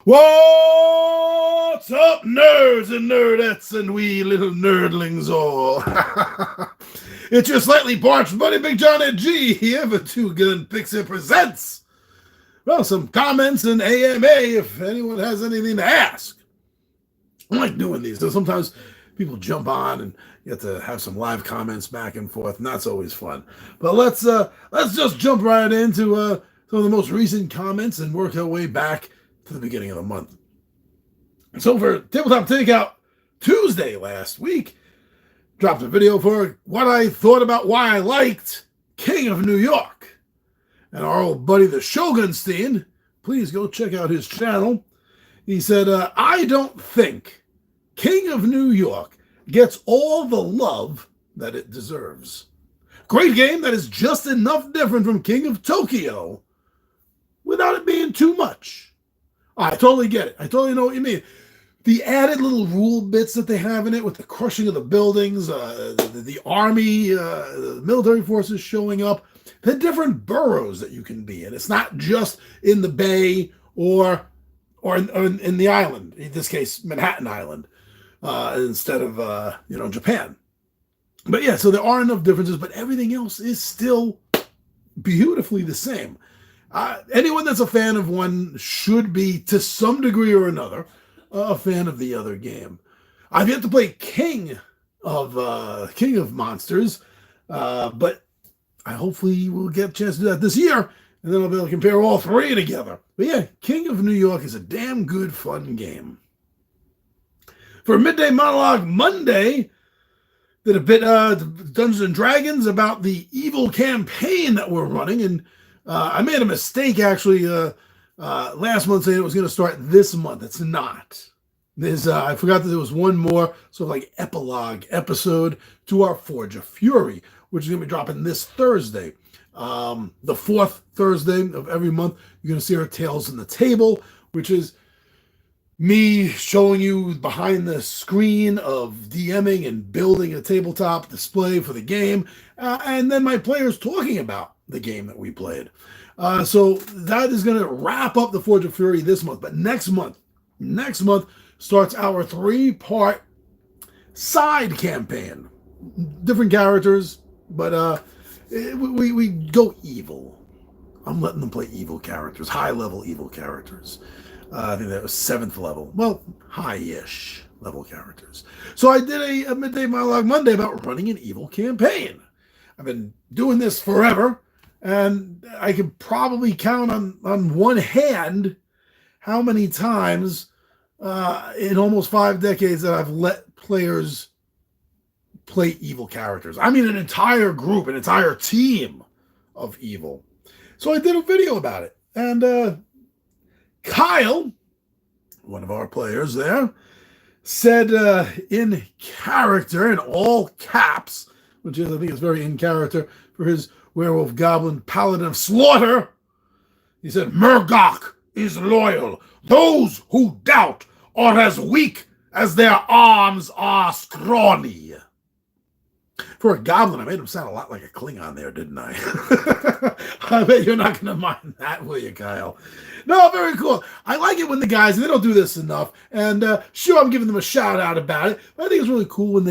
What's up, nerds and nerdettes and wee little nerdlings all? It's your slightly parched buddy Big John and G here for Two Gun Pixie Presents. Well, some comments and AMA if anyone has anything to ask. I like doing these, though sometimes people jump on and you have to have some live comments back and forth, and that's always fun. But let's just jump right into some of the most recent comments and work our way back to the beginning of the month. So for Tabletop Takeout Tuesday last week, dropped a video for what I thought about why I liked King of New York. And our old buddy the Shogunstein, please go check out his channel. He said, I don't think King of New York gets all the love that it deserves. Great game that is just enough different from King of Tokyo without it being too much. I totally get it. I totally know what you mean. The added little rule bits that they have in it with the crushing of the buildings, the army, the military forces showing up, the different boroughs that you can be in. It's not just in the bay or in the island, in this case, Manhattan Island, instead of, Japan. But yeah, so there are enough differences, but everything else is still beautifully the same. Anyone that's a fan of one should be, to some degree or another, a fan of the other game. I've yet to play King of Monsters, but I hopefully will get a chance to do that this year, and then I'll be able to compare all three together. But yeah, King of New York is a damn good, fun game. For Midday Monologue Monday, did a bit Dungeons and Dragons about the evil campaign that we're running, and I made a mistake actually last month saying it was going to start this month. It's not. I forgot that there was one more sort of like epilogue episode to our Forge of Fury, which is going to be dropping this Thursday. The fourth Thursday of every month, you're going to see our Tales on the Table, which is me showing you behind the screen of DMing and building a tabletop display for the game, and then my players talking about the game that we played. So that is going to wrap up the Forge of Fury this month. But next month starts our 3-part side campaign. Different characters, but we go evil. I'm letting them play evil characters, high-level evil characters. I think that was 7th level. Well, high-ish level characters. So I did a Midday Monologue Monday about running an evil campaign. I've been doing this forever, and I could probably count on one hand how many times in almost 5 decades that I've let players play evil characters. I mean an entire group, an entire team of evil. So I did a video about it. And Kyle, one of our players there, said in character, in all caps, which is, I think, is very in character for his werewolf goblin paladin of slaughter. He said, Murgok is loyal. Those who doubt are as weak as their arms are scrawny. For a goblin, I made him sound a lot like a Klingon there, didn't I? I bet you're not going to mind that, will you, Kyle? No, very cool. I like it when the guys, they don't do this enough. And sure, I'm giving them a shout out about it. But I think it's really cool when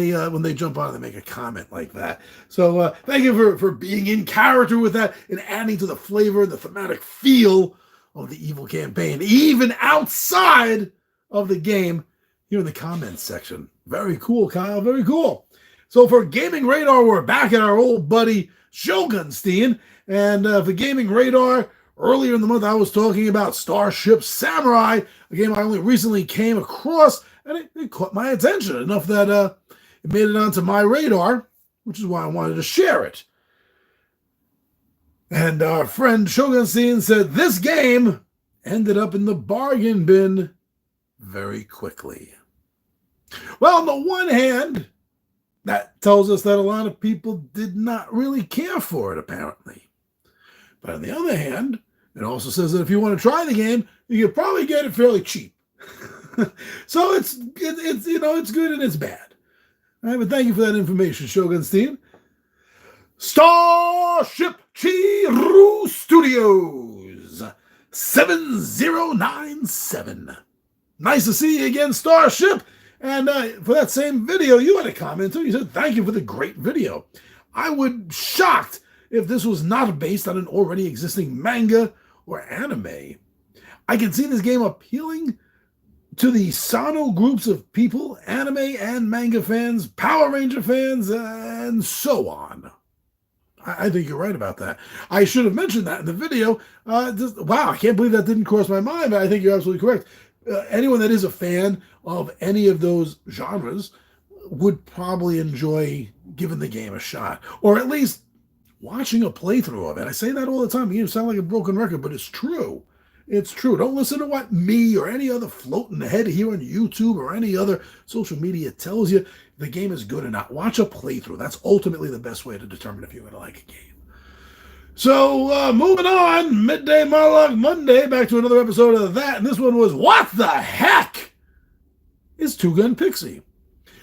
they jump on and they make a comment like that. So thank you for being in character with that and adding to the flavor and the thematic feel of the evil campaign, even outside of the game here in the comments section. Very cool, Kyle. Very cool. So for Gaming Radar, we're back at our old buddy Shogunstein. And for Gaming Radar, earlier in the month, I was talking about Starship Samurai, a game I only recently came across, and it caught my attention enough that it made it onto my radar, which is why I wanted to share it. And our friend Shogunstein said this game ended up in the bargain bin very quickly. Well, on the one hand, that tells us that a lot of people did not really care for it, apparently. But on the other hand, it also says that if you want to try the game, you can probably get it fairly cheap. So it's good and it's bad. All right, but thank you for that information, Shogunstein. Starship Chiru Studios 7097. Nice to see you again, Starship. And for that same video, you had a comment too. You said, thank you for the great video. I would shocked if this was not based on an already existing manga or anime. I can see this game appealing to the Sano groups of people, anime and manga fans, Power Ranger fans, and so on. I think you're right about that. I should have mentioned that in the video. Wow, I can't believe that didn't cross my mind, but I think you're absolutely correct. Anyone that is a fan of any of those genres would probably enjoy giving the game a shot, or at least watching a playthrough of it. I say that all the time. You sound like a broken record, but it's true. It's true. Don't listen to what me or any other floating head here on YouTube or any other social media tells you the game is good or not. Watch a playthrough. That's ultimately the best way to determine if you're going to like a game. So, moving on, Midday Monologue Monday, back to another episode of that. And this one was, what the heck is Two Gun Pixie?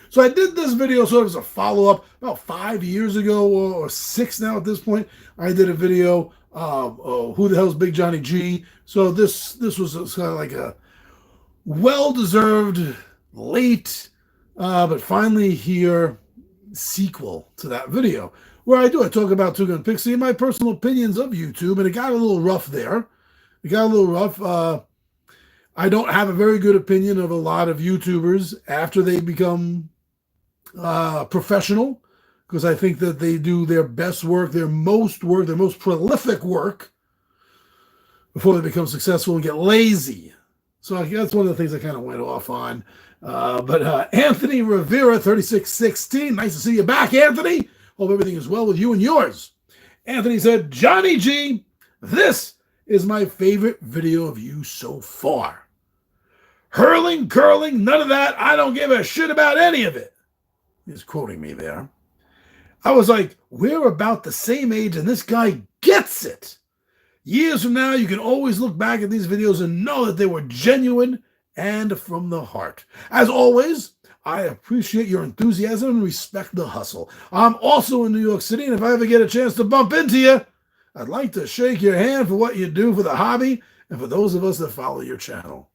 So I did this video sort of as a follow-up about 5 years ago, or 6 now at this point. I did a video, Who the Hell's Big Johnny G? So this was kind of like a well-deserved, late, but finally here sequel to that video, where I talk about Two Gun Pixie and my personal opinions of YouTube, and it got a little rough there. It got a little rough. I don't have a very good opinion of a lot of YouTubers after they become professional, because I think that they do their best work, their most prolific work before they become successful and get lazy. So that's one of the things I kind of went off on. But Anthony Rivera, 3616, nice to see you back, Anthony. Hope everything is well with you and yours. Anthony said, Johnny G, this is my favorite video of you so far. Hurling, curling, none of that. I don't give a shit about any of it. He's quoting me there. I was like, we're about the same age and this guy gets it. Years from now, you can always look back at these videos and know that they were genuine and from the heart. As always, I appreciate your enthusiasm and respect the hustle. I'm also in New York City, and if I ever get a chance to bump into you, I'd like to shake your hand for what you do for the hobby and for those of us that follow your channel.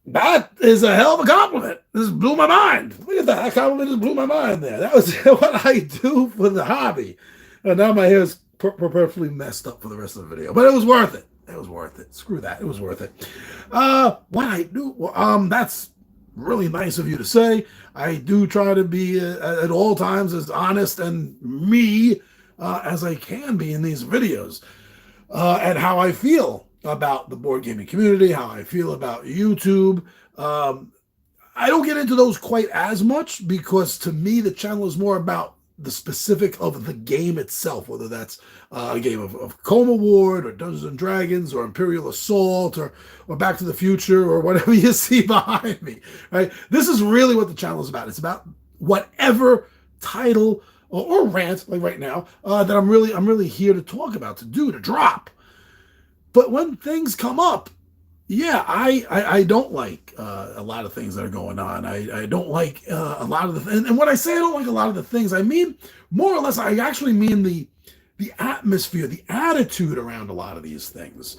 That is a hell of a compliment. This blew my mind. Look at that. That compliment just blew my mind there. That was what I do for the hobby. And now my hair is perfectly messed up for the rest of the video. But it was worth it. It was worth it. Screw that. It was worth it. What I do, that's really nice of you to say. I do try to be at all times as honest and me as I can be in these videos, and how I feel about the board gaming community, how I feel about YouTube. I don't get into those quite as much, because to me the channel is more about the specific of the game itself, whether that's a game of Coma Ward or Dungeons and Dragons or Imperial Assault or Back to the Future or whatever you see behind me, right? This is really what the channel is about. It's about whatever title or rant, like right now, that I'm really here to talk about, to drop. But when things come up, yeah, I don't like a lot of things that are going on. I don't like a lot of the and when I say I don't like a lot of the things, I mean more or less I actually mean the atmosphere, the attitude around a lot of these things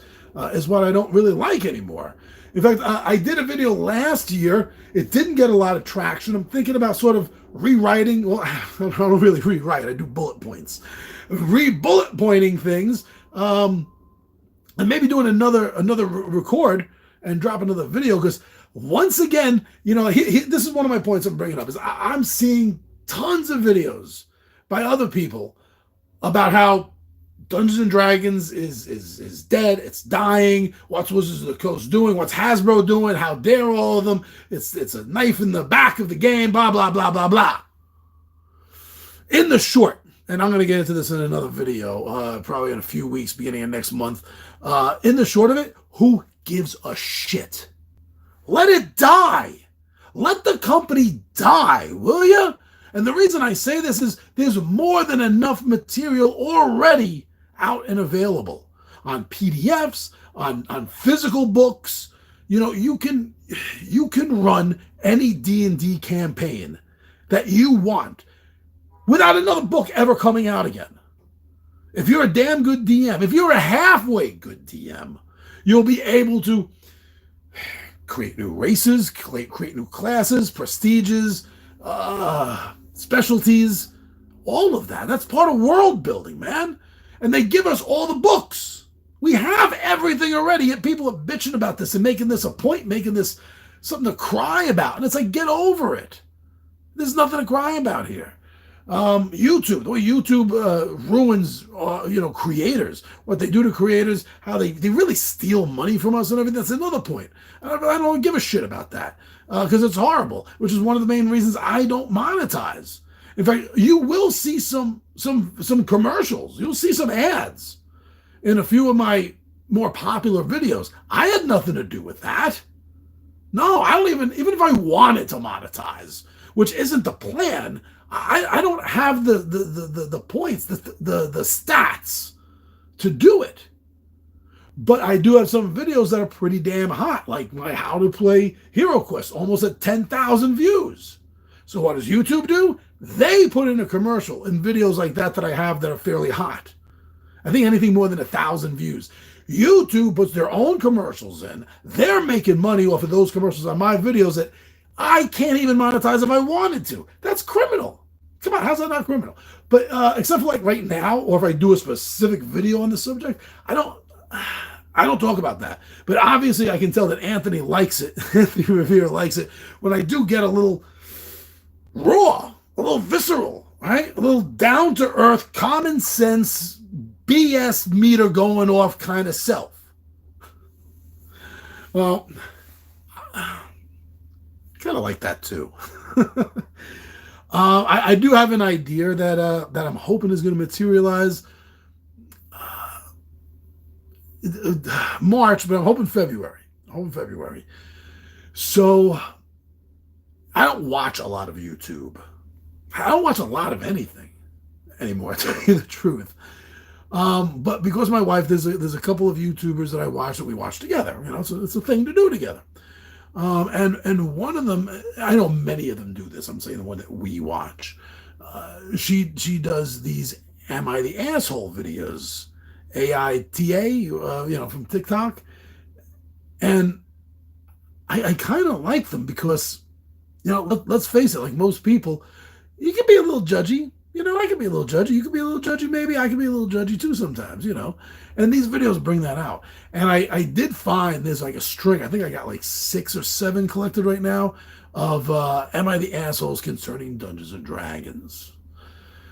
is what I don't really like anymore. In fact, I did a video last year. It didn't get a lot of traction. I'm thinking about sort of rewriting. Well, I don't really rewrite. I do bullet points. Bullet pointing things. And maybe doing another record and drop another video, because once again, this is one of my points I'm bringing up, is I'm seeing tons of videos by other people about how Dungeons and Dragons is dead, it's dying, what's Wizards of the Coast doing, what's Hasbro doing, how dare all of them, it's a knife in the back of the game, blah, blah, blah, blah, blah. In the short, and I'm going to get into this in another video, probably in a few weeks, beginning of next month. In the short of it, who gives a shit? Let it die. Let the company die, will you? And the reason I say this is there's more than enough material already out and available on PDFs, on physical books. You can run any D&D campaign that you want without another book ever coming out again. If you're a damn good DM, if you're a halfway good DM, you'll be able to create new races, create new classes, prestiges, specialties, all of that. That's part of world building, man. And they give us all the books. We have everything already, yet people are bitching about this and making this a point, making this something to cry about. And it's like, get over it. There's nothing to cry about here. YouTube, the way YouTube ruins, creators, what they do to creators, how they really steal money from us and everything. That's another point. I don't give a shit about that because it's horrible, which is one of the main reasons I don't monetize. In fact, you will see some commercials. You'll see some ads in a few of my more popular videos. I had nothing to do with that. No, I don't even if I wanted to monetize, which isn't the plan. I don't have the points, the stats to do it. But I do have some videos that are pretty damn hot, like my How to Play Hero Quest, almost at 10,000 views. So what does YouTube do? They put in a commercial in videos like that I have that are fairly hot. I think anything more than 1,000 views. YouTube puts their own commercials in. They're making money off of those commercials on my videos that I can't even monetize if I wanted to. That's criminal. Come on, how's that not criminal? But except for like right now, or if I do a specific video on the subject, I don't talk about that. But obviously I can tell that Anthony likes it. Anthony Revere likes it when I do get a little raw, a little visceral, right? A little down-to-earth, common sense, BS meter going off kind of self. Well, kind of like that too. I do have an idea that I'm hoping is going to materialize March, but I'm hoping February. So I don't watch a lot of YouTube. I don't watch a lot of anything anymore, to tell you the truth. But because my wife, there's a couple of YouTubers that I watch that we watch together. So it's a thing to do together. And one of them, I know many of them do this. I'm saying the one that we watch. She does these "Am I the Asshole" videos, AITA, from TikTok, and I kind of like them because, let's face it, like most people, you can be a little judgy. I can be a little judgy. You can be a little judgy, maybe. I can be a little judgy too sometimes, And these videos bring that out. And I did find there's like a string. I think I got like 6 or 7 collected right now of Am I the Assholes Concerning Dungeons and Dragons.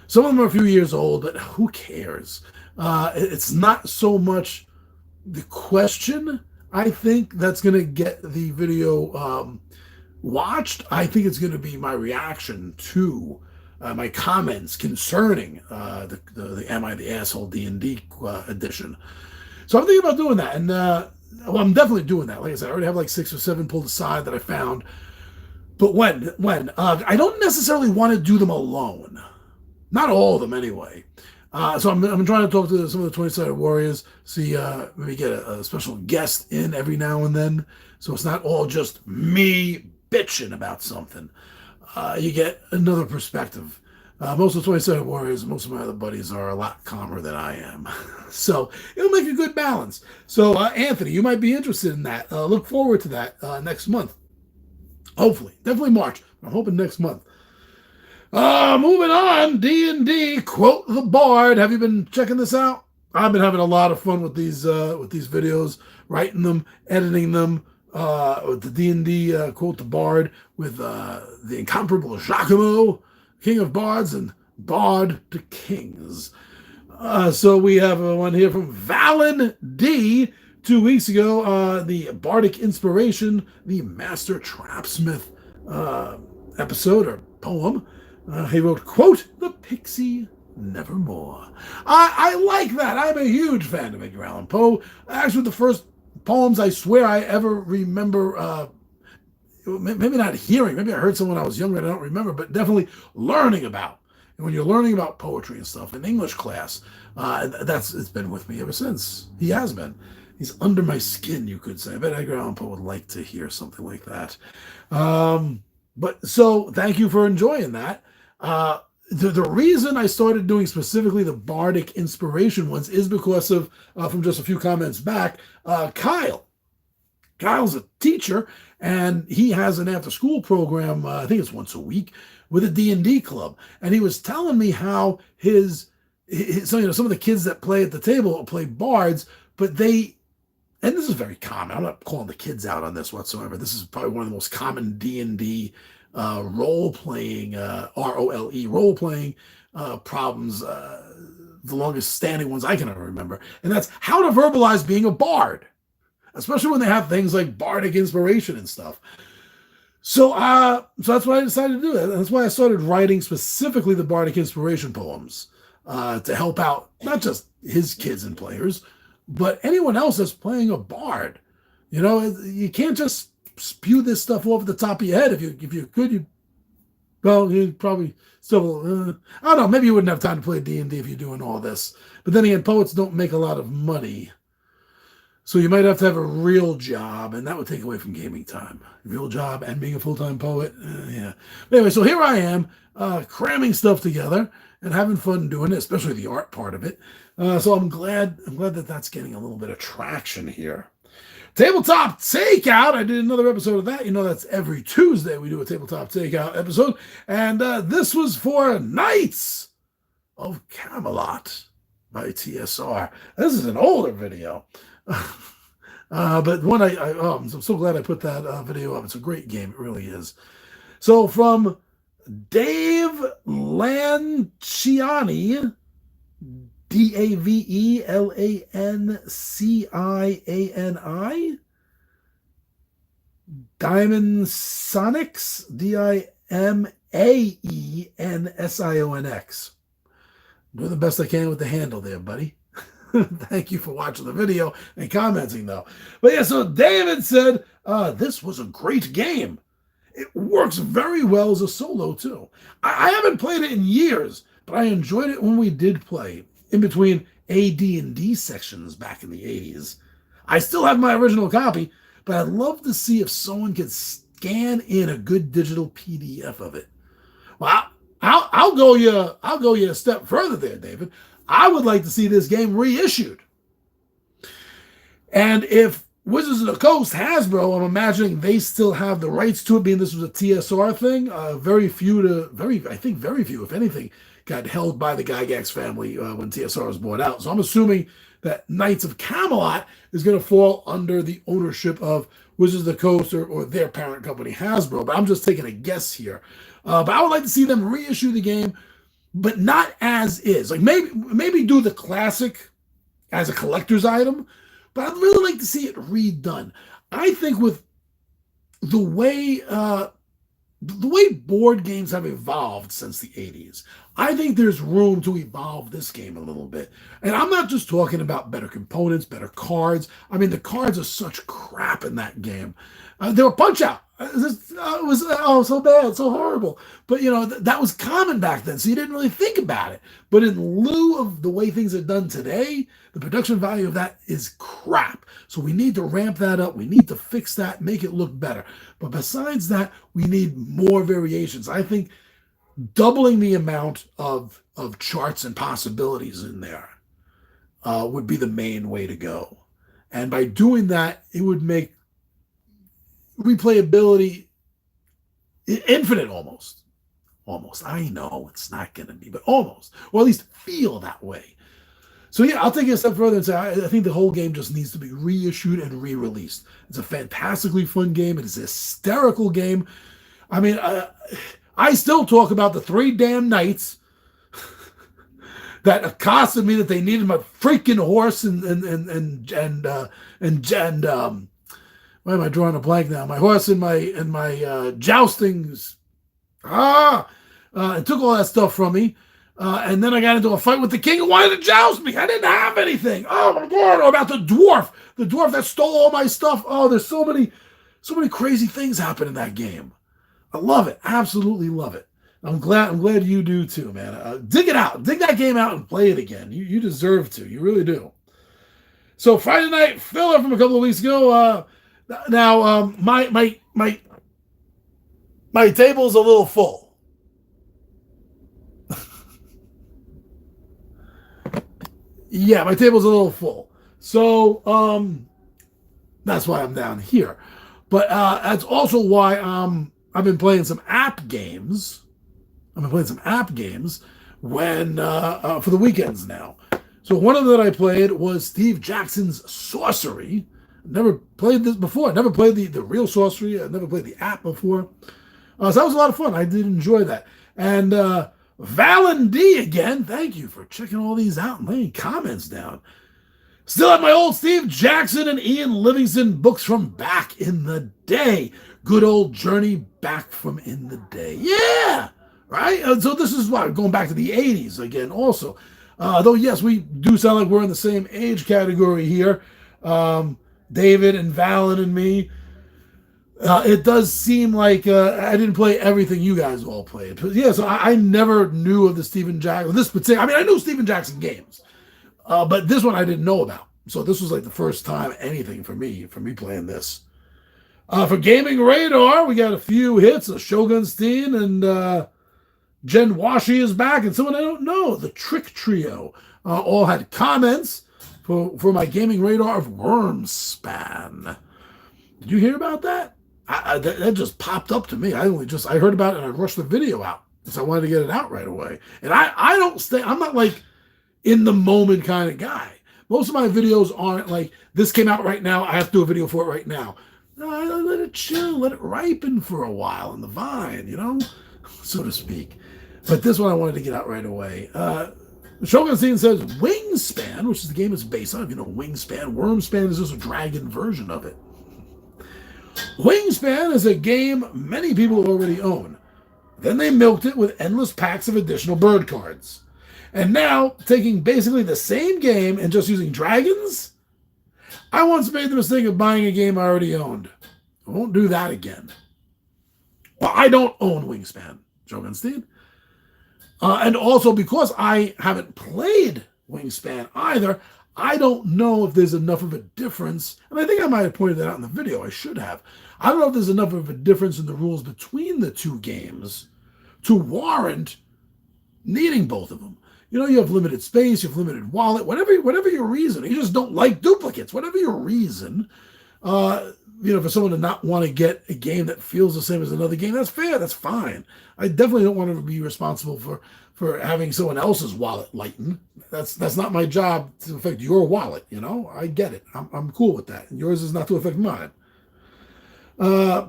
Some of them are a few years old, but who cares? It's not so much the question, I think, that's going to get the video watched. I think it's going to be my reaction to my comments concerning the Am I the Asshole D&D edition. So I'm thinking about doing that. And I'm definitely doing that. Like I said, I already have like 6 or 7 pulled aside that I found. But when I don't necessarily want to do them alone. Not all of them anyway. So I'm trying to talk to some of the 20-sided warriors, see maybe get a special guest in every now and then. So it's not all just me bitching about something. You get another perspective. Most of the 20-sided warriors, most of my other buddies are a lot calmer than I am. So it'll make a good balance. So Anthony, you might be interested in that. Look forward to that next month. Hopefully. Definitely March. I'm hoping next month. Moving on, D&D, Quote the Bard. Have you been checking this out? I've been having a lot of fun with these videos, writing them, editing them. With the D&D Quote the Bard with the incomparable Giacomo, King of Bards and Bard to Kings. So we have one here from Valen D. 2 weeks ago, the Bardic Inspiration, the Master Trapsmith episode or poem. He wrote, quote, "The Pixie Nevermore." I like that. I'm a huge fan of Edgar Allan Poe. Actually, the first poems I swear I ever remember, maybe not hearing, maybe I heard some when I was younger, I don't remember, but definitely learning about. And when you're learning about poetry and stuff in English class, it's been with me ever since. He has been. He's under my skin, you could say. I bet Edgar Allan Poe would like to hear something like that. But so thank you for enjoying that. the reason I started doing specifically the bardic inspiration ones is because of from just a few comments back, Kyle. Kyle's a teacher, and he has an after-school program. I think it's once a week with a D&D club, and he was telling me how some of the kids that play at the table play bards, but they, and this is very common. I'm not calling the kids out on this whatsoever. This is probably one of the most common D&D role-playing, ROLE role-playing problems, the longest standing ones I can ever remember. And that's how to verbalize being a bard, especially when they have things like bardic inspiration and stuff. So that's why I decided to do it. That's why I started writing specifically the bardic inspiration poems to help out not just his kids and players, but anyone else that's playing a bard. You can't just spew this stuff off the top of your head. If you could, you'd probably still, I don't know, maybe you wouldn't have time to play D&D if you're doing all this. But then again, poets don't make a lot of money. So you might have to have a real job, and that would take away from gaming time. Real job and being a full-time poet, yeah. But anyway, so here I am, cramming stuff together and having fun doing it, especially the art part of it. So I'm glad that that's getting a little bit of traction here. Tabletop Takeout. I did another episode of that. That's every Tuesday we do a Tabletop Takeout episode. And this was for Knights of Camelot by TSR. This is an older video. But one I'm so glad I put that video up. It's a great game. It really is. So from Dave Lanciani, DAVELANCIANI, Diamond Sonics, DIMAENSIONX. Doing the best I can with the handle there, buddy. Thank you for watching the video and commenting, though. But yeah, so David said, this was a great game. It works very well as a solo, too. I haven't played it in years, but I enjoyed it when we did play, in between AD&D sections back in the 80s. I still have my original copy, but I'd love to see if someone could scan in a good digital PDF of it. Well, I'll go you a step further there, David. I would like to see this game reissued. And if Wizards of the Coast, Hasbro, I'm imagining they still have the rights to it, being this was a TSR thing. Very few, if anything, got held by the Gygax family when TSR was bought out. So I'm assuming that Knights of Camelot is going to fall under the ownership of Wizards of the Coast or their parent company, Hasbro. But I'm just taking a guess here. But I would like to see them reissue the game, but not as is. Like maybe do the classic as a collector's item, but I'd really like to see it redone. I think with the way board games have evolved since the 80s, I think there's room to evolve this game a little bit. And I'm not just talking about better components, better cards. I mean, the cards are such crap in that game. They were Punch-Out. It was so bad, so horrible. But, that was common back then, so you didn't really think about it. But in lieu of the way things are done today, the production value of that is crap. So we need to ramp that up. We need to fix that, make it look better. But besides that, we need more variations. I think doubling the amount of charts and possibilities in there would be the main way to go. And by doing that, it would make replayability infinite almost. I know it's not going to be, but almost. Or at least feel that way. So yeah, I'll take it a step further and say I think the whole game just needs to be reissued and re-released. It's a fantastically fun game. It is a hysterical game. I mean, I still talk about the 3 damn knights that accosted me that they needed my freaking horse and why am I drawing a blank now? My horse and my joustings. It took all that stuff from me. And then I got into a fight with the king who wanted to joust me. I didn't have anything. Oh my God. Or about the dwarf that stole all my stuff. Oh, there's so many crazy things happen in that game. I love it. Absolutely love it. I'm glad you do too, man. Dig it out. Dig that game out and play it again. You deserve to. You really do. So Friday night filler from a couple of weeks ago. Now my table's a little full. Yeah, my table's a little full. So that's why I'm down here. But that's also why I've been playing some app games. I've been playing some app games when for the weekends now. So one of them that I played was Steve Jackson's Sorcery. Never played this before. Never played the real Sorcery. I never played the app before. So that was a lot of fun. I did enjoy that. And Valen D again, thank you for checking all these out and laying comments down. Still have my old Steve Jackson and Ian Livingston books from back in the day. Good old journey back from in the day. Yeah, right? So this is what, going back to the 80s again also. Though, yes, we do sound like we're in the same age category here. David and Valen and me. It does seem like I didn't play everything you guys all played. But yeah, so I never knew of the Stephen Jackson. This particular, I mean, I knew Stephen Jackson games. But this one I didn't know about. So this was like the first time anything for me playing this. For Gaming Radar, we got a few hits. Shogun Steen and Jen Washi is back. And someone I don't know, the Trick Trio, all had comments for my Gaming Radar of Wormspan. Did you hear about that? That just popped up to me. I heard about it and I rushed the video out because I wanted to get it out right away. And I don't stay, I'm not like in the moment kind of guy. Most of my videos aren't like, this came out right now, I have to do a video for it right now. No, I let it chill, let it ripen for a while in the vine, you know, so to speak. But this one I wanted to get out right away. Shogun Scene says Wingspan, which is the game it's based on. If you know Wingspan, Wormspan is just a dragon version of it. Wingspan is a game many people already own. Then they milked it with endless packs of additional bird cards. And now, taking basically the same game and just using dragons? I once made the mistake of buying a game I already owned. I won't do that again. Well, I don't own Wingspan, Jogenstein. And also, because I haven't played Wingspan either, I don't know if there's enough of a difference. And I think I might have pointed that out in the video. I should have. I don't know if there's enough of a difference in the rules between the two games to warrant needing both of them. You know, you have limited space, you have limited wallet, whatever your reason. You just don't like duplicates. Whatever your reason, for someone to not want to get a game that feels the same as another game, that's fair. That's fine. I definitely don't want to be responsible for having someone else's wallet lighten. That's not my job to affect your wallet. You know, I get it. I'm cool with that. And yours is not to affect mine. I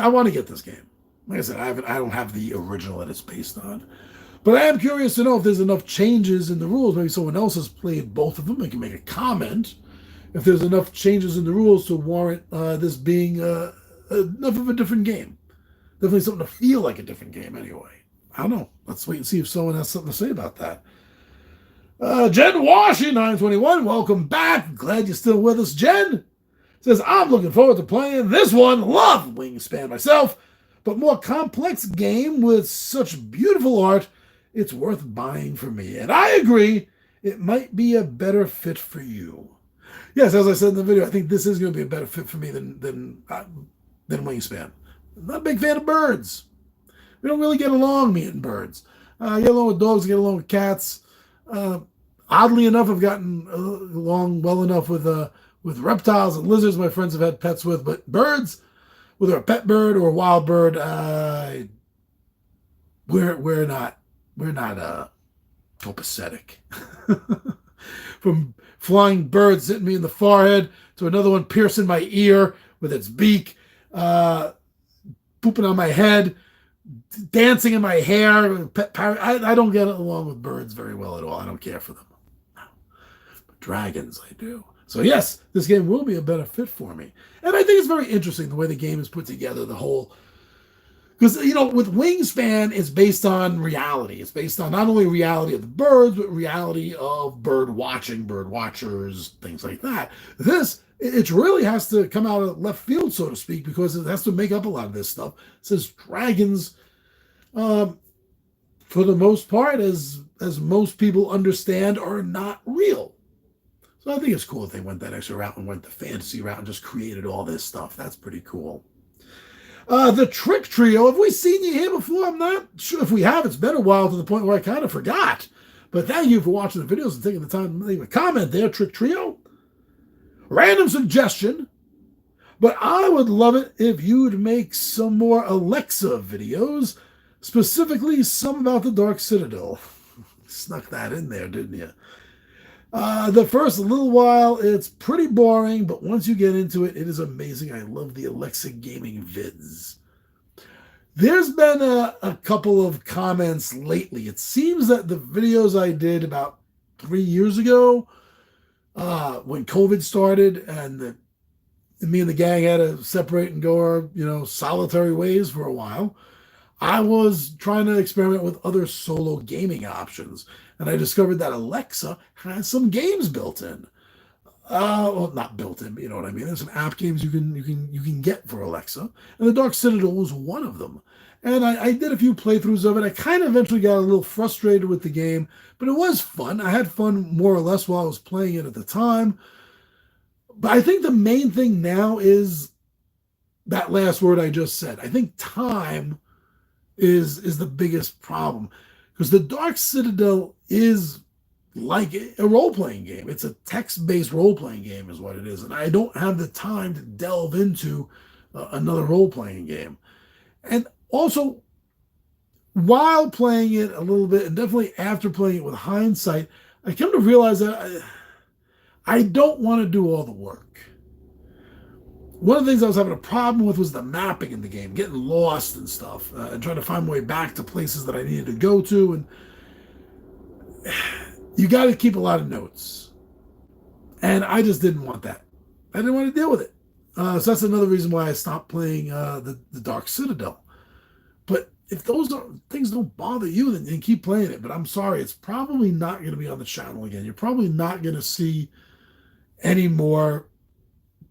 want to get this game. Like I said, I don't have the original that it's based on. But I am curious to know if there's enough changes in the rules. Maybe someone else has played both of them. They can make a comment. If there's enough changes in the rules to warrant this being enough of a different game. Definitely something to feel like a different game anyway. I don't know. Let's wait and see if someone has something to say about that. Jen Washi, 921, welcome back. Glad you're still with us, Jen. Says, I'm looking forward to playing this one. Love Wingspan myself. But more complex game with such beautiful art, it's worth buying for me. And I agree, it might be a better fit for you. Yes, as I said in the video, I think this is going to be a better fit for me than Wingspan. I'm not a big fan of birds. We don't really get along, me and birds. I get along with dogs, I get along with cats. Oddly enough, I've gotten along well enough with reptiles and lizards my friends have had pets with, but birds, whether a pet bird or a wild bird, we're not copacetic. From flying birds hitting me in the forehead to another one piercing my ear with its beak, pooping on my head, dancing in my hair. I don't get along with birds very well at all. I don't care for them. But dragons, I do. So yes, this game will be a better fit for me. And I think it's very interesting the way the game is put together, the whole... Because, with Wingspan, it's based on reality. It's based on not only reality of the birds, but reality of bird watching, bird watchers, things like that. This, it really has to come out of left field, so to speak, because it has to make up a lot of this stuff. It says dragons, for the most part, as most people understand, are not real. So I think it's cool if they went that extra route and went the fantasy route and just created all this stuff. That's pretty cool. The Trick Trio, have we seen you here before? I'm not sure. If we have, it's been a while to the point where I kind of forgot. But thank you for watching the videos and taking the time to leave a comment there, Trick Trio. Random suggestion, but I would love it if you'd make some more Alexa videos, specifically some about the Dark Citadel. Snuck that in there, didn't you? The first little while, it's pretty boring, but once you get into it, it is amazing. I love the Alexa gaming vids. There's been a couple of comments lately. It seems that the videos I did about 3 years ago, when COVID started and me and the gang had to separate and go our, solitary ways for a while, I was trying to experiment with other solo gaming options, and I discovered that Alexa has some games built in. Well, not built in, but you know what I mean. There's some app games you can get for Alexa, and the Dark Citadel was one of them. And I did a few playthroughs of it. I kind of eventually got a little frustrated with the game, but it was fun. I had fun more or less while I was playing it at the time. But I think the main thing now is that last word I just said. I think time is the biggest problem, because the Dark Citadel is like a role-playing game. It's a text-based role-playing game is what it is, and I don't have the time to delve into another role-playing game. And also, while playing it a little bit, and definitely after playing it with hindsight, I come to realize that I don't want to do all the work. One of the things I was having a problem with was the mapping in the game, getting lost and stuff, and trying to find my way back to places that I needed to go to. And you got to keep a lot of notes. And I just didn't want that. I didn't want to deal with it. So that's another reason why I stopped playing the Dark Citadel. But if those things don't bother you, then keep playing it. But I'm sorry, it's probably not going to be on the channel again. You're probably not going to see any more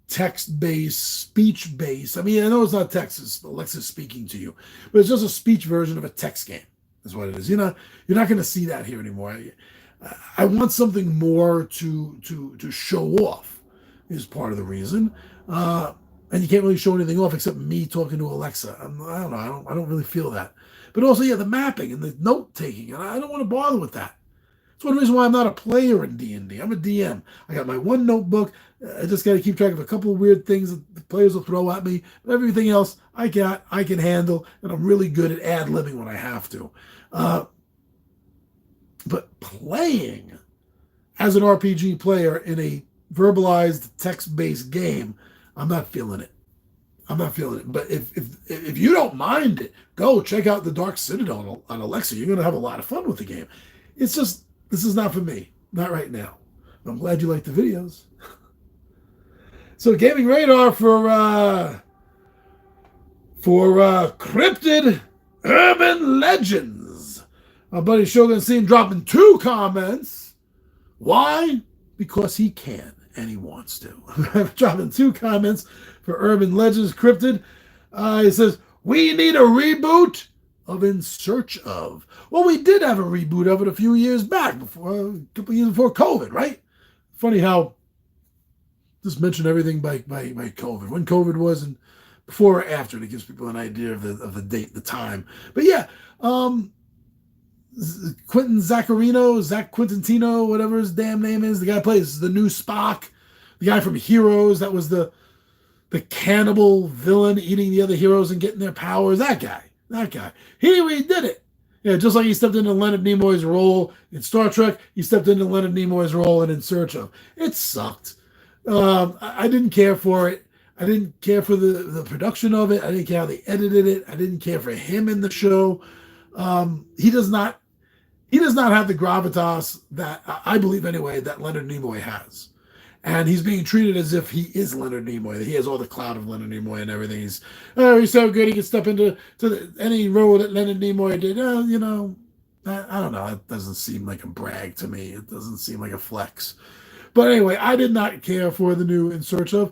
text-based, speech-based. I mean, I know it's not text, it's Alexa speaking to you, but it's just a speech version of a text game, is what it is. You're not going to see that here anymore. I want something more to show off, is part of the reason. And you can't really show anything off except me talking to Alexa. I don't know. I don't really feel that. But also, yeah, the mapping and the note-taking, and I don't want to bother with that. It's one reason why I'm not a player in D&D. I'm a DM. I got my one notebook. I just got to keep track of a couple of weird things that the players will throw at me. But everything else I can handle, and I'm really good at ad-libbing when I have to. But playing as an RPG player in a verbalized text-based game, I'm not feeling it. I'm not feeling it. But if you don't mind it, go check out the Dark Citadel on Alexa. You're going to have a lot of fun with the game. It's just, this is not for me. Not right now. I'm glad you like the videos. So Gaming Radar for Cryptid Urban Legends. Our buddy Shogun seen dropping 2 comments. Why? Because he can and he wants to. Dropping 2 comments for Urban Legends Cryptid. He says, we need a reboot of In Search Of. Well, we did have a reboot of it a few years back, a couple years before COVID, right? Funny how just mention everything by COVID. When COVID was and before or after, it gives people an idea of the date, the time. But yeah, Quentin Zaccarino, Zach Quintantino, whatever his damn name is, the guy plays the new Spock, the guy from Heroes, that was the cannibal villain eating the other heroes and getting their powers. That guy. He redid it. Yeah, just like he stepped into Leonard Nimoy's role in Star Trek, he stepped into Leonard Nimoy's role in Search Of. It sucked. I didn't care for it. I didn't care for the production of it. I didn't care how they edited it. I didn't care for him in the show. He does not have the gravitas that, I believe anyway, that Leonard Nimoy has. And he's being treated as if he is Leonard Nimoy. He has all the clout of Leonard Nimoy and everything. He's so good he can step into any role that Leonard Nimoy did. I don't know. It doesn't seem like a brag to me. It doesn't seem like a flex. But anyway, I did not care for the new In Search Of.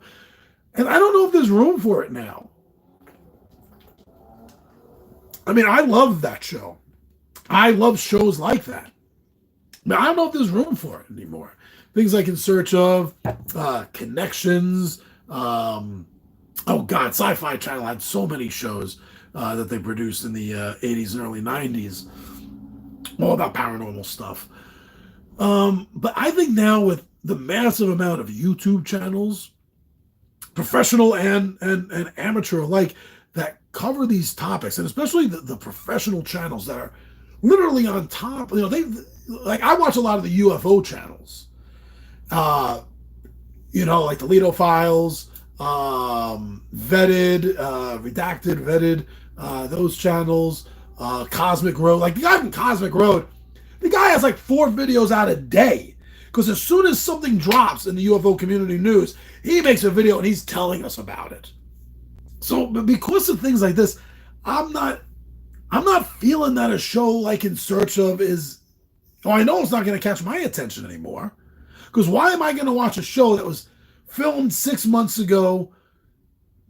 And I don't know if there's room for it now. I mean, I love that show. I love shows like that. But I don't know if there's room for it anymore. Things like In Search Of, Connections, Oh God, Sci-Fi Channel had so many shows that they produced in the 80s and early 90s, all about paranormal stuff. But I think now with the massive amount of YouTube channels, professional and amateur alike, that cover these topics, and especially the professional channels that are literally on top. They like I watch a lot of the UFO channels. Uh, like the Lido Files, Vetted, Redacted, Vetted, those channels, Cosmic Road. Like the guy from Cosmic Road, the guy has like 4 videos out a day. Because as soon as something drops in the UFO community news, he makes a video and he's telling us about it. So because of things like this, I'm not feeling that a show like In Search of is. Oh, I know it's not going to catch my attention anymore. Because why am I going to watch a show that was filmed 6 months ago,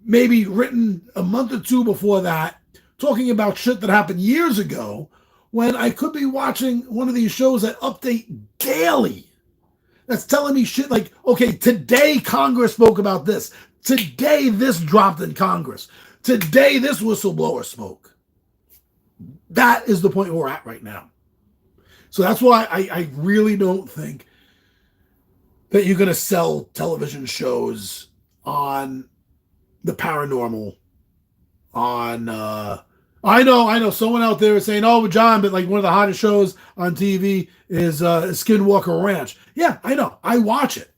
maybe written a month or 2 before that, talking about shit that happened years ago, when I could be watching one of these shows that update daily? That's telling me shit like, okay, today Congress spoke about this. Today this dropped in Congress. Today this whistleblower spoke. That is the point we're at right now. So that's why I really don't think that you're going to sell television shows on the paranormal, on I know someone out there is saying, oh, John, but like one of the hottest shows on TV is Skinwalker Ranch. Yeah, I know. I watch it.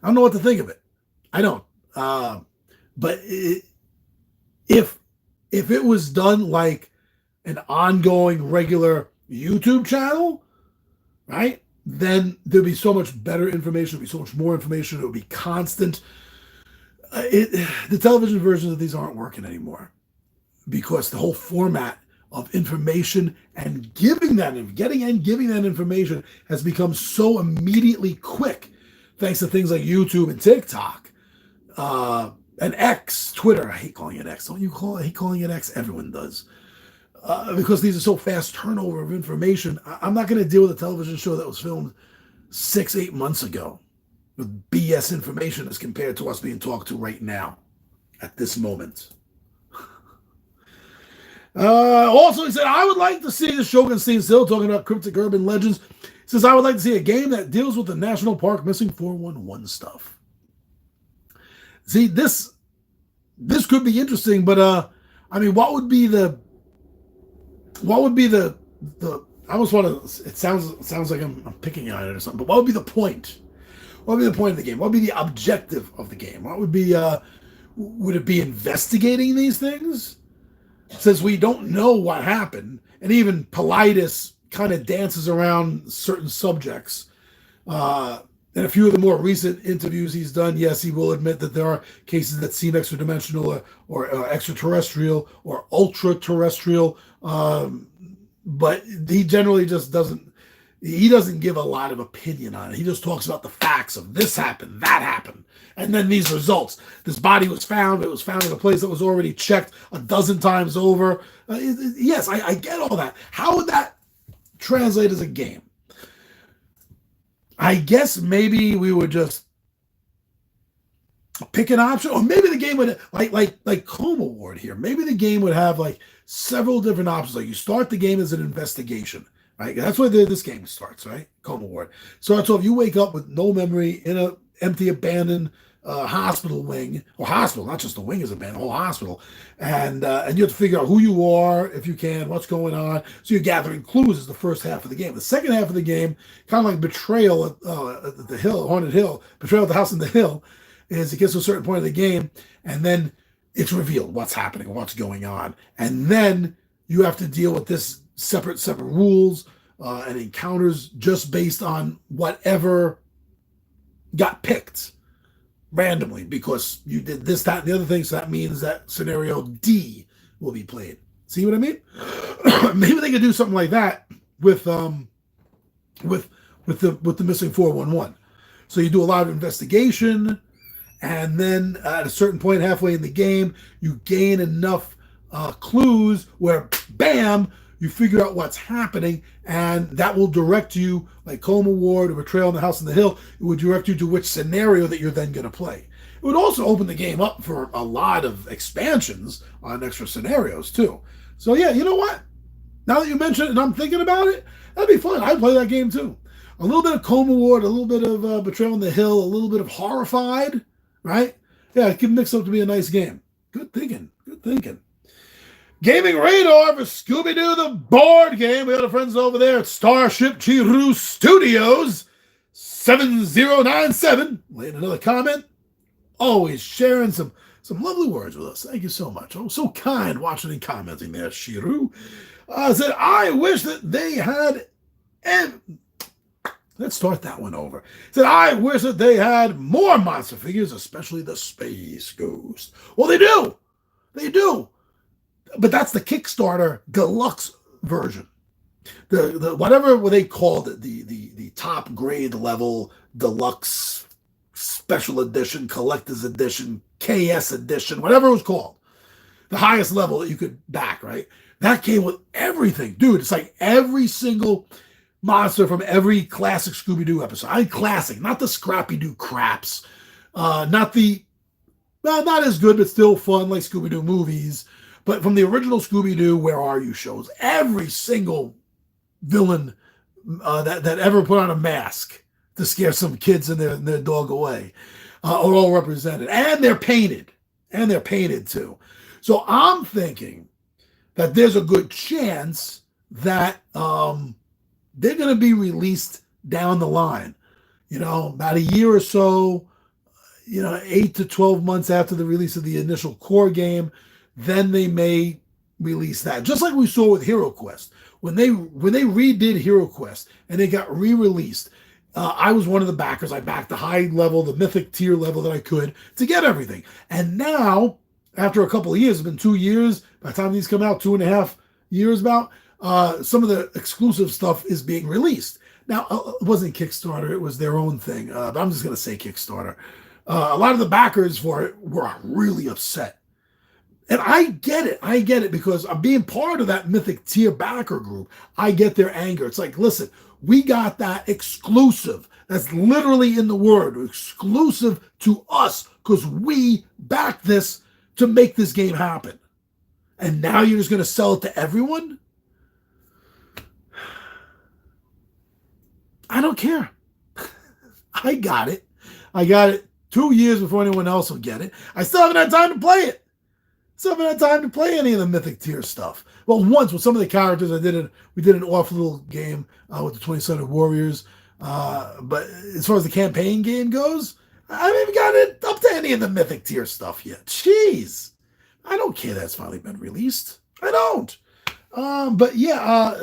I don't know what to think of it. I don't. But if it was done like an ongoing regular YouTube channel, right, then there'd be so much better information. There'd be so much more information. It would be constant. The television versions of these aren't working anymore, because the whole format of information and getting and giving that information has become so immediately quick, thanks to things like YouTube and TikTok, and X, Twitter. I hate calling it X. Don't you I hate calling it X? Everyone does. Because these are so fast turnover of information. I'm not going to deal with a television show that was filmed 6-8 months ago with BS information as compared to us being talked to right now at this moment. Also, he said, I would like to see the Shogun Steve Still talking about cryptic urban legends. He says, I would like to see a game that deals with the National Park Missing 411 stuff. See, this could be interesting, but I mean, what would be the I almost want to, it sounds like I'm picking on it or something, but what would be the point? What would be the point of the game? What would be the objective of the game? What would be, would it be investigating these things? Since we don't know what happened, and even Politis kind of dances around certain subjects. In a few of the more recent interviews he's done, yes, he will admit that there are cases that seem extra-dimensional or extraterrestrial or ultra-terrestrial, but he generally just doesn't give a lot of opinion on it. He just talks about the facts of this happened, that happened, and then these results. This body was found. It was found in a place that was already checked a dozen times over. Yes, I get all that. How would that translate as a game? I guess maybe we would just pick an option, or maybe the game would like Coma Ward here. Maybe the game would have like several different options. Like you start the game as an investigation, right? That's where this game starts, right? Coma Ward starts off. You wake up with no memory in a empty, abandoned hospital wing, or hospital, not just the wing is abandoned, whole hospital, and you have to figure out who you are, if you can, what's going on. So you're gathering clues is the first half of the game. The second half of the game, kind of like Betrayal at the Hill, Haunted Hill, Betrayal at the House on the Hill, is it gets to a certain point of the game, and then it's revealed what's happening, what's going on, and then you have to deal with this separate rules and encounters just based on whatever got picked randomly, because you did this, that, and the other thing. So that means that scenario D will be played. See what I mean? Maybe they could do something like that with the missing 411. So you do a lot of investigation, and then at a certain point halfway in the game, you gain enough clues where, bam, you figure out what's happening, and that will direct you, like Coma Ward or Betrayal in the House on the Hill, it would direct you to which scenario that you're then going to play. It would also open the game up for a lot of expansions on extra scenarios too. So yeah, you know what? Now that you mention it and I'm thinking about it, that'd be fun. I'd play that game too. A little bit of Coma Ward, a little bit of Betrayal on the Hill, a little bit of Horrified, right? Yeah, it can mix up to be a nice game. Good thinking. Good thinking. Gaming Radar for Scooby-Doo the board game. We got our friends over there at Starship Chiru Studios 7097. Laying another comment. Always sharing some lovely words with us. Thank you so much. Oh, so kind watching and commenting there, Shiru. Said, I wish that they had... Let's start that one over. Said, I wish that they had more monster figures, especially the Space Ghost. Well, they do. They do. But that's the Kickstarter deluxe version. The whatever they called it, the top grade level deluxe special edition, collector's edition, KS edition, whatever it was called. The highest level that you could back, right? That came with everything. Dude, it's like every single monster from every classic Scooby-Doo episode. Classic, not the Scrappy-Doo craps. Not as good, but still fun, like Scooby-Doo movies. But from the original Scooby-Doo Where Are You shows, every single villain that ever put on a mask to scare some kids and their dog away are all represented. And they're painted. And they're painted too. So I'm thinking that there's a good chance that they're going to be released down the line. About a year or so, 8 to 12 months after the release of the initial core game, then they may release that. Just like we saw with Hero Quest. When they redid Hero Quest and they got re-released, I was one of the backers. I backed the high level, the mythic tier level that I could to get everything. And now, after a couple of years, it's been 2 years, by the time these come out, 2.5 years about, some of the exclusive stuff is being released. Now, it wasn't Kickstarter, it was their own thing. But I'm just going to say Kickstarter. A lot of the backers for it were really upset. And I get it because I'm being part of that mythic tier backer group. I get their anger. It's like, listen, we got that exclusive. That's literally in the word, exclusive to us, because we backed this to make this game happen. And now you're just going to sell it to everyone? I don't care. I got it. 2 years before anyone else will get it. I still haven't had time to play it. Still haven't had time to play any of the mythic tier stuff. Well, once with some of the characters, we did an off little game with the 20-sided warriors. But as far as the campaign game goes, I haven't even got it up to any of the mythic tier stuff yet. Jeez. I don't care that it's finally been released. I don't. But yeah,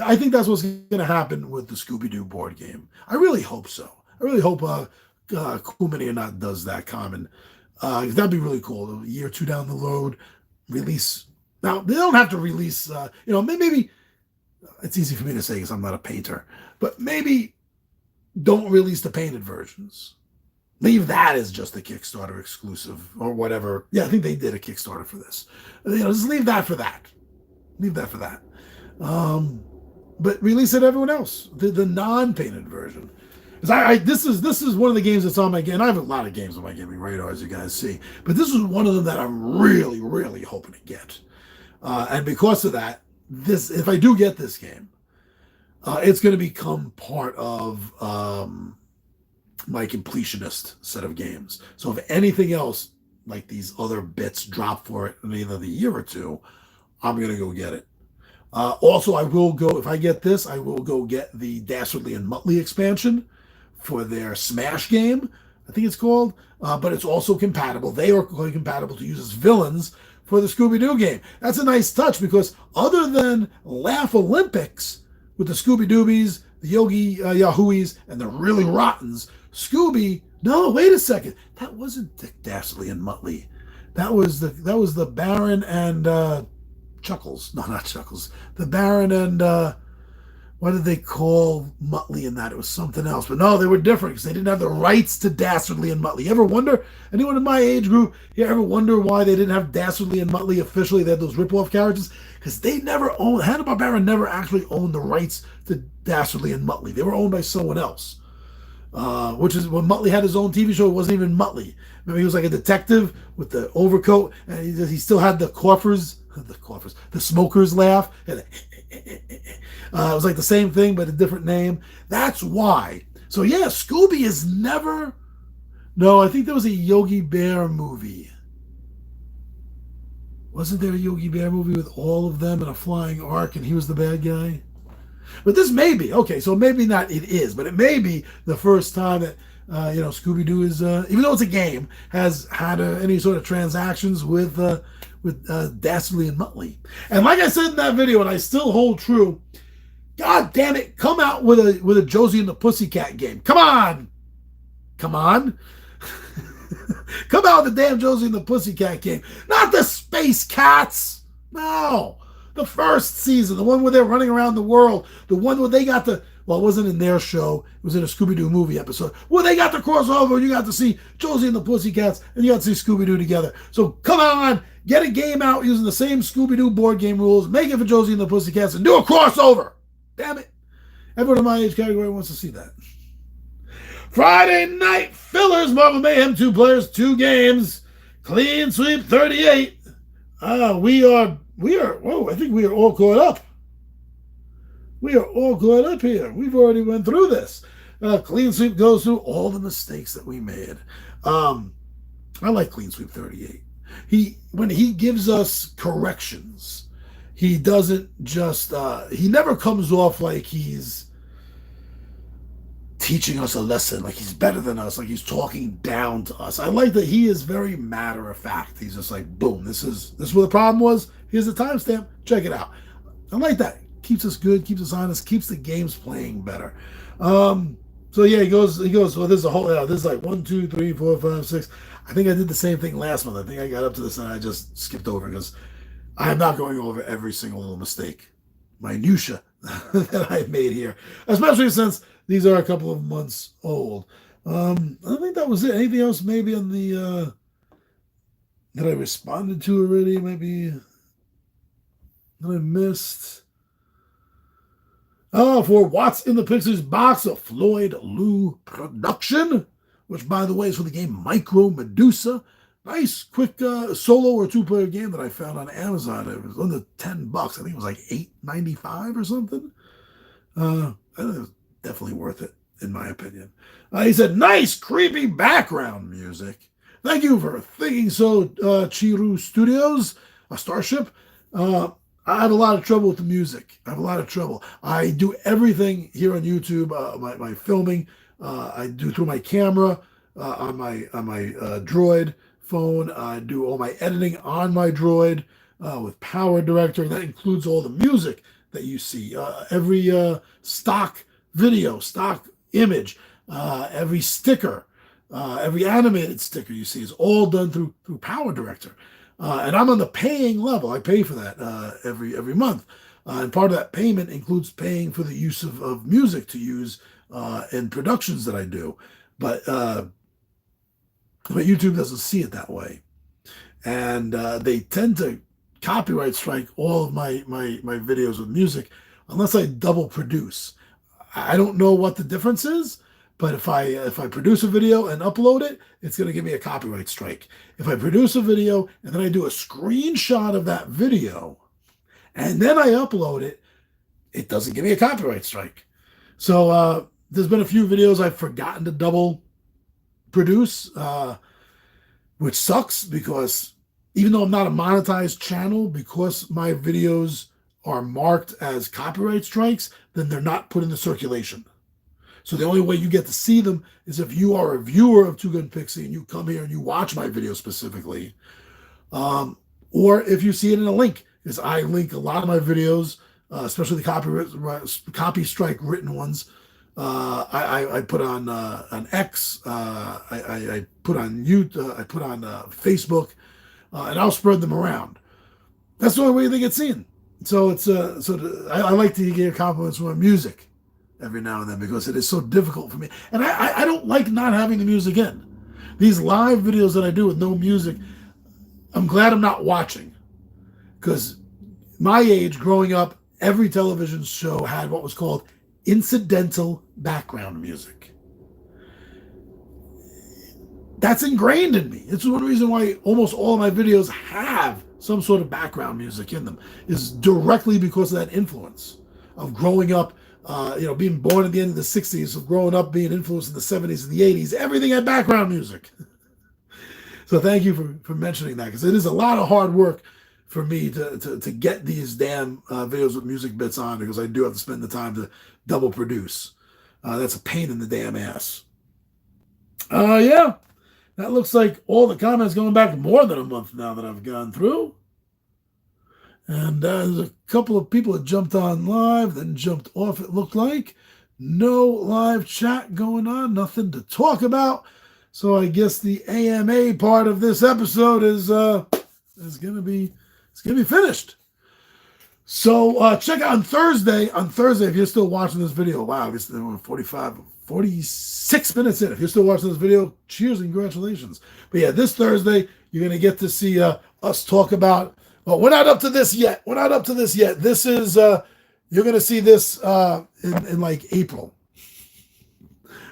I think that's what's going to happen with the Scooby-Doo board game. I really hope so. I really hope Cool Mini or Not does that common. That'd be really cool. A year or two down the road, release. Now, they don't have to release, maybe it's easy for me to say because I'm not a painter, but maybe don't release the painted versions. Leave that as just a Kickstarter exclusive or whatever. Yeah, I think they did a Kickstarter for this. Just leave that for that. Leave that for that. But release it to everyone else, the non-painted version. This is one of the games that's on my game. I have a lot of games on my gaming radar, as you guys see, but this is one of them that I'm really, really hoping to get. And because of that, if I do get this game, it's going to become part of my completionist set of games. So if anything else like these other bits drop for it in either the year or two, I'm going to go get it. Also, I will go, if I get this, I will go get the Dastardly and Muttley expansion for their Smash game, I think it's called. But it's also compatible. They are compatible to use as villains for the Scooby-Doo game. That's a nice touch because other than Laugh Olympics with the Scooby-Doobies, the Yogi Yahooies, and the Really Rottens, no, wait a second. That wasn't Dick Dastardly and Muttley. That was the Baron and Chuckles. No, not Chuckles. The Baron and what did they call Muttley in that? It was something else. But no, they were different because they didn't have the rights to Dastardly and Muttley. You ever wonder, anyone in my age group, you ever wonder why they didn't have Dastardly and Muttley officially? They had those rip-off characters? Because they never owned, Hanna-Barbera never actually owned the rights to Dastardly and Muttley. They were owned by someone else. which is when Muttley had his own TV show. It wasn't even Muttley. Remember, he was like a detective with the overcoat, and he still had the smokers laugh. And it was like the same thing, but a different name. That's why. So yeah, Scooby is never. No, I think there was a Yogi Bear movie. Wasn't there a Yogi Bear movie with all of them in a flying ark, and he was the bad guy? But this may be okay. So maybe not. It is, but it may be the first time that Scooby Doo is, even though it's a game, has had any sort of transactions with Dastardly and Muttley. And like I said in that video, and I still hold true. God damn it! Come out with a Josie and the Pussycat game. Come on, come on. Come out with the damn Josie and the Pussycat game, not the Space Cats. No. The first season, the one where they're running around the world, the one where they got it wasn't in their show, it was in a Scooby-Doo movie episode, where they got to cross over and you got to see Josie and the Pussycats and you got to see Scooby-Doo together. So come on, get a game out using the same Scooby-Doo board game rules, make it for Josie and the Pussycats, and do a crossover. Damn it. Everyone in my age category wants to see that. Friday night fillers, Marvel Mayhem, 2 players, 2 games, clean sweep 38. I think we are all caught up. We are all caught up here. We've already went through this. Clean Sweep goes through all the mistakes that we made. I like Clean Sweep 38. When he gives us corrections, he doesn't just, he never comes off like he's teaching us a lesson, like he's better than us, like he's talking down to us. I like that he is very matter of fact. He's just like, boom, this is what the problem was. Here's the timestamp. Check it out. I like that. Keeps us good, keeps us honest, keeps the games playing better. So yeah, he goes, well, there's a whole, there's like 1, 2, 3, 4, 5, 6. I think I did the same thing last month. I think I got up to this and I just skipped over because I'm not going over every single little mistake, minutia that I made here, especially since these are a couple of months old. I think that was it. Anything else maybe on the that I responded to already? Maybe that I missed. For What's in the Pixies box, a Floyd Lou production, which by the way is for the game Micro Medusa. Nice, quick solo or 2-player game that I found on Amazon. It was under $10. I think it was like $8.95 or something. I think it was definitely worth it, in my opinion. He said, nice, creepy background music. Thank you for thinking so, Chiru Studios, a Starship. I have a lot of trouble with the music. I have a lot of trouble. I do everything here on YouTube, my filming. I do through my camera, on my Droid phone. I do all my editing on my Droid with Power Director. And that includes all the music that you see. Every stock video, stock image, every sticker, every animated sticker you see is all done through Power Director. And I'm on the paying level. I pay for that every month. And part of that payment includes paying for the use of music to use in productions that I do. But YouTube doesn't see it that way. And they tend to copyright strike all of my videos with music unless I double produce. I don't know what the difference is, but if I produce a video and upload it, it's going to give me a copyright strike. If I produce a video and then I do a screenshot of that video and then I upload it, it doesn't give me a copyright strike. So there's been a few videos I've forgotten to double produce, which sucks because even though I'm not a monetized channel, because my videos are marked as copyright strikes, then they're not put in the circulation. So the only way you get to see them is if you are a viewer of Two Gun Pixie and you come here and you watch my video specifically, or if you see it in a link, because I link a lot of my videos, especially the copy strike written ones. I put on X, I put on YouTube, I put on Facebook, and I'll spread them around. That's the only way they get seen. So I like to get compliments from my music every now and then because it is so difficult for me. And I don't like not having the music in. These live videos that I do with no music, I'm glad I'm not watching. Because my age, growing up, every television show had what was called incidental background music. that's ingrained in me. It's one reason why almost all of my videos have some sort of background music in them, is directly because of that influence of growing up, being born at the end of the 60s, of growing up being influenced in the 70s and the 80s. Everything had background music. So thank you for mentioning that, because it is a lot of hard work for me to get these damn videos with music bits on, because I do have to spend the time to double produce. That's a pain in the damn ass. Yeah. That looks like all the comments going back more than a month now that I've gone through. And there's a couple of people that jumped on live, then jumped off, it looked like. No live chat going on, nothing to talk about. So I guess the AMA part of this episode is gonna be finished. So check out on Thursday. On Thursday, if you're still watching this video, wow, it's 46 minutes in. If you're still watching this video, cheers and congratulations. But yeah, this Thursday, you're going to get to see us talk about, well, we're not up to this yet. This is, you're going to see this in like April.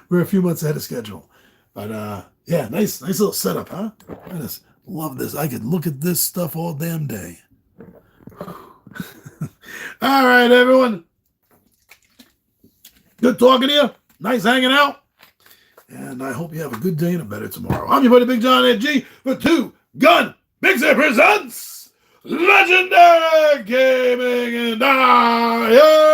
We're a few months ahead of schedule. But yeah, nice little setup, huh? I just love this. I could look at this stuff all damn day. All right, everyone. Good talking to you. Nice hanging out. And I hope you have a good day and a better tomorrow. I'm your buddy Big John Ed G for Two Gun Pixie presents Legendary Gaming and I.